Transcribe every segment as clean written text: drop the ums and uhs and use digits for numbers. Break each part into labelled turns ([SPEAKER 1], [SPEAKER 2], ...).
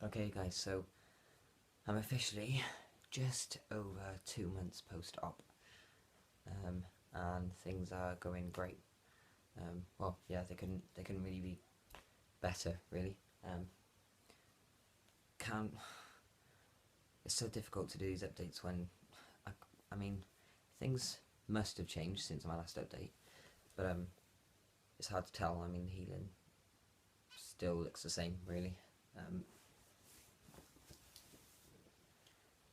[SPEAKER 1] Okay guys, so I'm officially just over 2 months post-op, and things are going great. Well, yeah, they couldn't really be better, really. Can't. It's so difficult to do these updates when, I mean, things must have changed since my last update, but it's hard to tell. I mean, the healing still looks the same, really.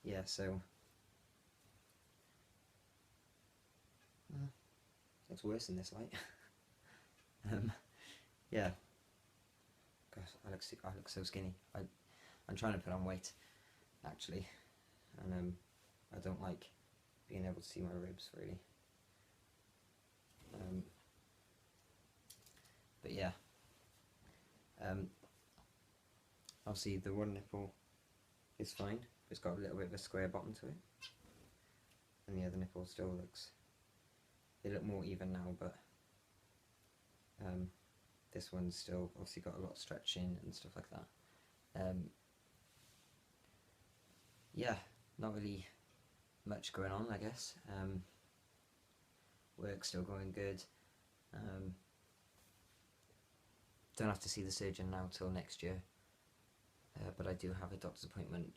[SPEAKER 1] Yeah, so it's worse in this light. Yeah. Gosh, I look so skinny. I'm trying to put on weight, actually, and I don't like being able to see my ribs, really. But yeah. Obviously the one nipple is fine. It's got a little bit of a square bottom to it, and the other nipple still looks. They look more even now, but this one's still obviously got a lot of stretching and stuff like that. Yeah, not really much going on, I guess. Work's still going good. Don't have to see the surgeon now till next year, but I do have a doctor's appointment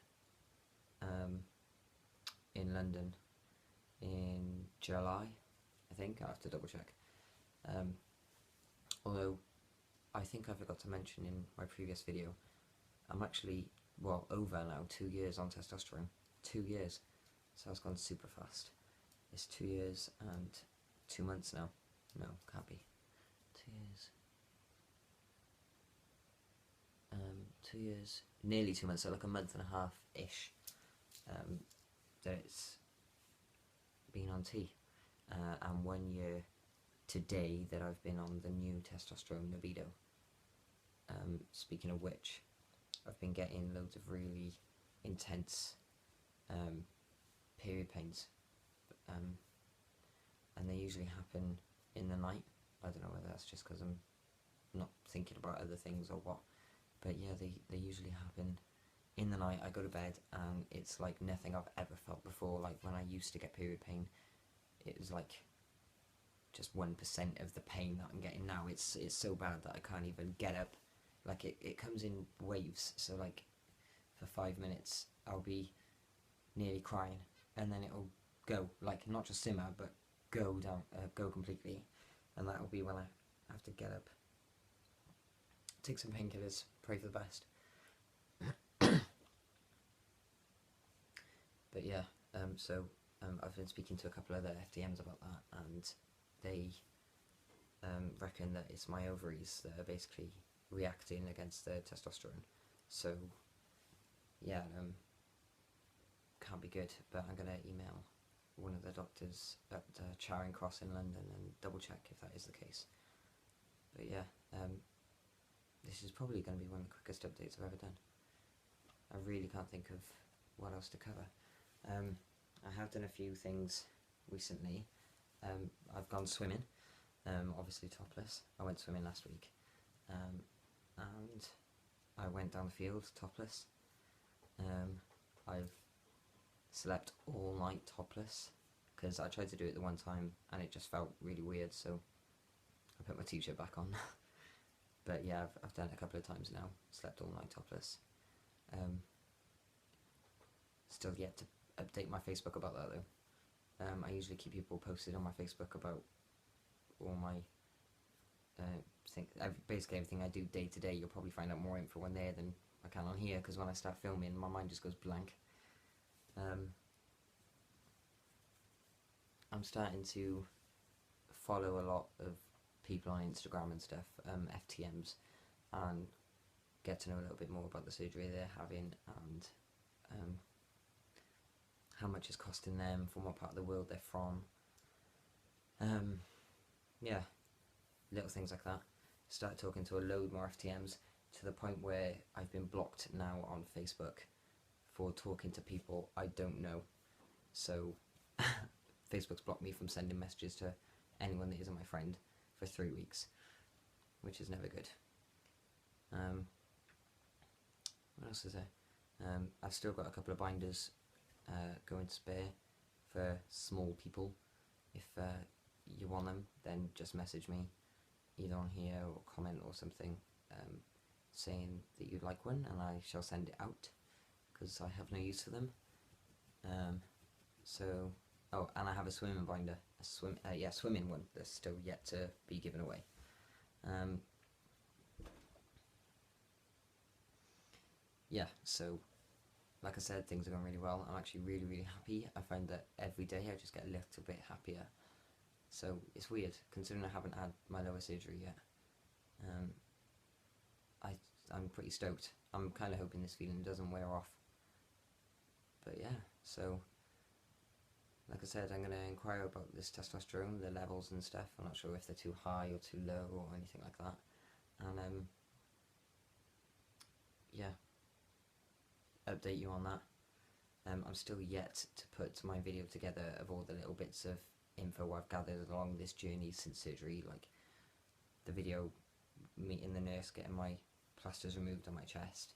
[SPEAKER 1] in London in July, I think. I'll have to double check. Although I think I forgot to mention in my previous video, I'm actually, well, over now 2 years on testosterone. 2 years. So it's gone super fast. It's 2 years and 2 months now. No, can't be. 2 years. 2 years, nearly 2 months, so like a month and a half-ish, that it's been on T. And 1 year today that I've been on the new testosterone libido. Speaking of which, I've been getting loads of really intense period pains, and they usually happen in the night. I don't know whether that's just because I'm not thinking about other things or what, but yeah, they usually happen in the night. I go to bed and it's like nothing I've ever felt before. Like when I used to get period pain, it was like just 1% of the pain that I'm getting now. It's so bad that I can't even get up. Like it comes in waves, so like for 5 minutes I'll be nearly crying, and then it'll go, like not just simmer but go down, go completely, and that'll be when I have to get up, take some painkillers, pray for the best. But yeah, I've been speaking to a couple of other FTMs about that, and they reckon that it's my ovaries that are basically reacting against the testosterone. So yeah, can't be good, but I'm going to email one of the doctors at Charing Cross in London and double check if that is the case. But yeah, this is probably going to be one of the quickest updates I've ever done. I really can't think of what else to cover. I have done a few things recently. I've gone swimming, obviously topless. I went swimming last week, and I went down the field topless. I've slept all night topless, because I tried to do it the one time and it just felt really weird, so I put my t-shirt back on. But yeah, I've done it a couple of times now, slept all night topless. Still yet to update my Facebook about that though. I usually keep people posted on my Facebook about all my basically everything I do day to day. You'll probably find out more info on there than I can on here, because when I start filming my mind just goes blank. I'm starting to follow a lot of people on Instagram and stuff, FTMs, and get to know a little bit more about the surgery they're having, and how much it's costing them, from what part of the world they're from. Yeah, little things like that. Started talking to a load more FTMs, to the point where I've been blocked now on Facebook for talking to people I don't know. So Facebook's blocked me from sending messages to anyone that isn't my friend for 3 weeks, which is never good. What else is there? I've still got a couple of binders going to spare for small people. If you want them, then just message me either on here or comment or something saying that you'd like one, and I shall send it out because I have no use for them. Oh, and I have a swimming binder, swimming one that's still yet to be given away. Yeah, so like I said, things are going really well. I'm actually really, really happy. I find that every day I just get a little bit happier. So it's weird, considering I haven't had my lower surgery yet. I'm pretty stoked. I'm kind of hoping this feeling doesn't wear off. But yeah, so like I said, I'm going to inquire about this testosterone, the levels and stuff. I'm not sure if they're too high or too low or anything like that. And yeah, update you on that. I'm still yet to put my video together of all the little bits of info I've gathered along this journey since surgery, like the video meeting the nurse, getting my plasters removed on my chest,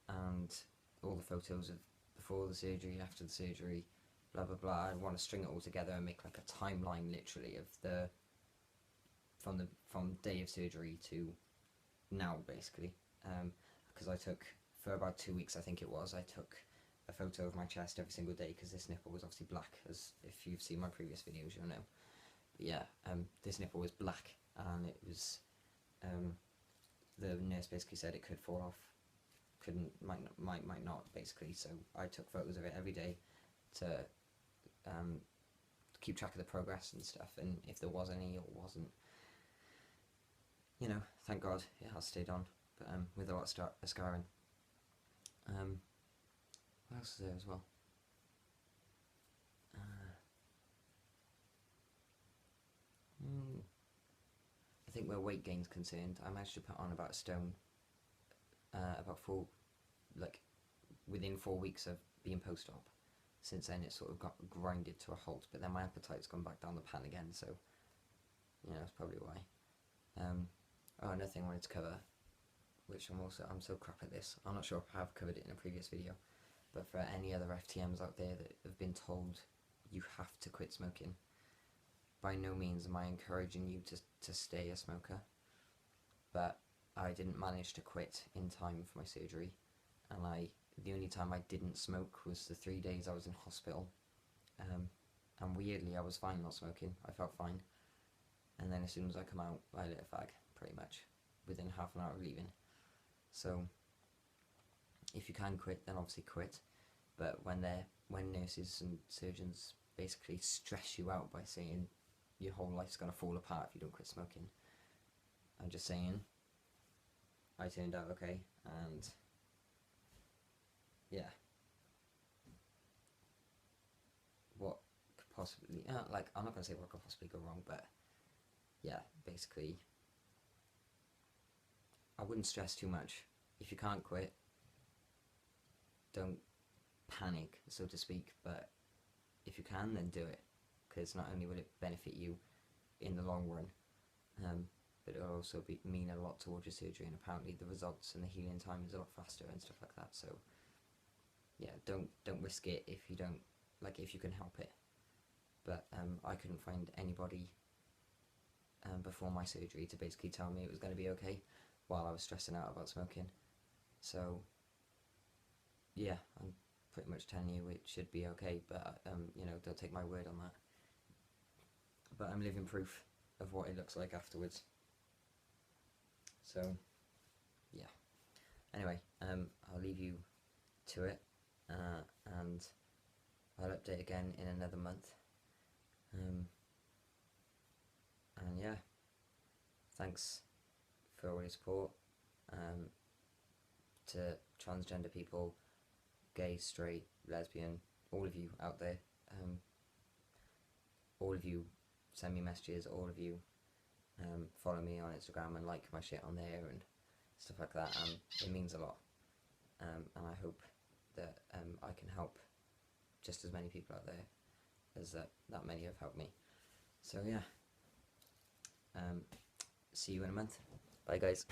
[SPEAKER 1] and all the photos of before the surgery, after the surgery, blah blah blah. I want to string it all together and make like a timeline, literally, of the from day of surgery to now, basically. Because I took, for about 2 weeks, I think it was, I took a photo of my chest every single day, because this nipple was obviously black, as if you've seen my previous videos you'll know. But yeah, this nipple was black, and it was, the nurse basically said it could fall off, might not, basically. So I took photos of it every day to keep track of the progress and stuff, and if there was any or wasn't, you know, thank God it has stayed on, but with a lot of scarring. What else is there as well? I think where weight gain's concerned, I managed to put on about a stone, within 4 weeks of being post-op. Since then it sort of got grinded to a halt, but then my appetite's gone back down the pan again, so, you know, that's probably why. Another thing I wanted to cover, which I'm so crap at this, I'm not sure if I have covered it in a previous video, but for any other FTMs out there that have been told you have to quit smoking, by no means am I encouraging you to stay a smoker, but I didn't manage to quit in time for my surgery, and the only time I didn't smoke was the 3 days I was in hospital, and weirdly I was fine not smoking, I felt fine, and then as soon as I come out I lit a fag, pretty much, within half an hour of leaving. So if you can quit, then obviously quit, but when nurses and surgeons basically stress you out by saying your whole life's going to fall apart if you don't quit smoking, I'm just saying, I turned out okay, and yeah, what could possibly, I'm not going to say what could possibly go wrong, but yeah, basically, I wouldn't stress too much. If you can't quit, don't panic, so to speak, but if you can, then do it, because not only will it benefit you in the long run, but it'll also mean a lot towards your surgery, and apparently the results and the healing time is a lot faster and stuff like that. So yeah, don't risk it if you don't, if you can help it. But I couldn't find anybody before my surgery to basically tell me it was going to be okay while I was stressing out about smoking. So yeah, I'm pretty much telling you it should be okay, but you know, don't take my word on that. But I'm living proof of what it looks like afterwards. So yeah. Anyway, I'll leave you to it, and I'll update again in another month. And yeah, thanks for all your support, to transgender people, gay, straight, lesbian, all of you out there, all of you send me messages, all of you follow me on Instagram and like my shit on there and stuff like that, and it means a lot, and I hope that I can help just as many people out there as that many have helped me. So yeah, see you in a month. Bye guys.